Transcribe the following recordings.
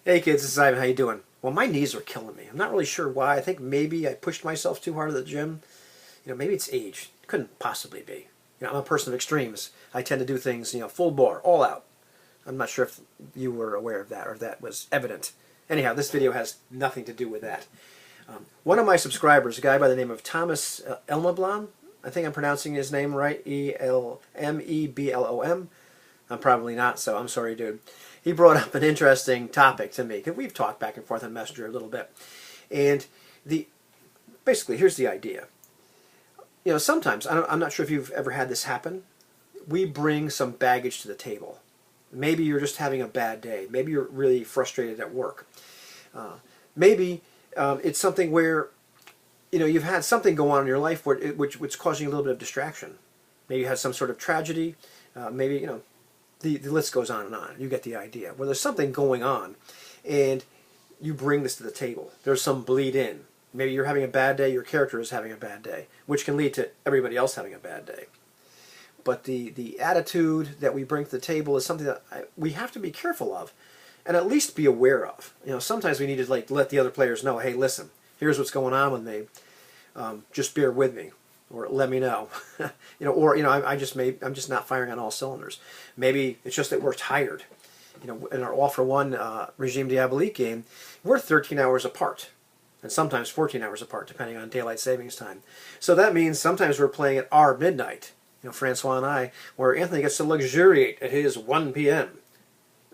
Hey kids, this is Ivan. How you doing? Well, my knees are killing me. I'm not really sure why. I think maybe I pushed myself too hard at the gym. Maybe it's age. Couldn't possibly be. I'm a person of extremes. I tend to do things, full bore, all out. I'm not sure if you were aware of that or if that was evident. Anyhow, this video has nothing to do with that. One of my subscribers, a guy by the name of Thomas Elmeblom, I think I'm pronouncing his name right, Elmeblom. I'm probably not, so I'm sorry, dude. He brought up an interesting topic to me, because we've talked back and forth on Messenger a little bit. And basically, here's the idea. Sometimes, I'm not sure if you've ever had this happen, we bring some baggage to the table. Maybe you're just having a bad day. Maybe you're really frustrated at work. Maybe it's something where you've had something go on in your life which causing you a little bit of distraction. Maybe you had some sort of tragedy. Maybe the list goes on and on. You get the idea. Where there's something going on, and you bring this to the table. There's some bleed in. Maybe you're having a bad day. Your character is having a bad day, which can lead to everybody else having a bad day. But the attitude that we bring to the table is something that we have to be careful of, and at least be aware of. Sometimes we need to let the other players know, hey, listen, here's what's going on with me. Just bear with me, or let me know. I'm just not firing on all cylinders. Maybe it's just that we're tired. In our all-for-one Regime Diabolique game, we're 13 hours apart, and sometimes 14 hours apart, depending on daylight savings time. So that means sometimes we're playing at our midnight. Francois and I, where Anthony gets to luxuriate at his 1 p.m.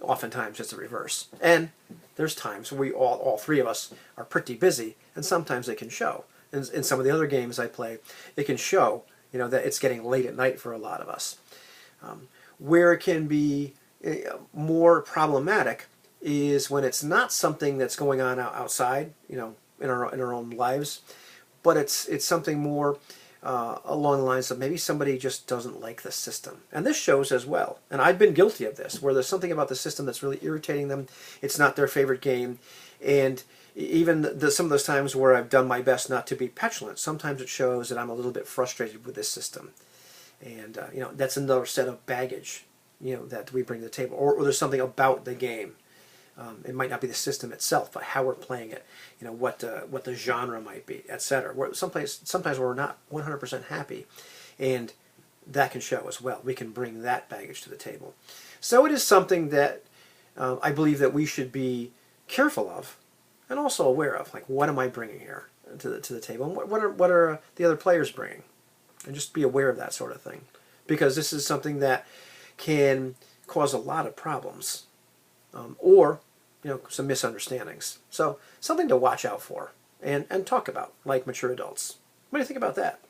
Oftentimes it's the reverse. And there's times we all three of us are pretty busy, and sometimes it can show. In some of the other games I play, it can show that it's getting late at night for a lot of us. Where it can be more problematic is when it's not something that's going on outside, in our own lives, but it's something more along the lines of maybe somebody just doesn't like the system. And this shows as well. And I've been guilty of this, where there's something about the system that's really irritating them. It's not their favorite game. And even some of those times where I've done my best not to be petulant, sometimes it shows that I'm a little bit frustrated with this system. And that's another set of baggage that we bring to the table. Or there's something about the game. It might not be the system itself, but how we're playing it, what the genre might be, etc. Sometimes we're not 100% happy, and that can show as well. We can bring that baggage to the table. So it is something that I believe that we should be careful of, and also aware of. Like, what am I bringing here to the table? And what are the other players bringing? And just be aware of that sort of thing, because this is something that can cause a lot of problems. Or some misunderstandings. So something to watch out for and talk about, like mature adults. What do you think about that?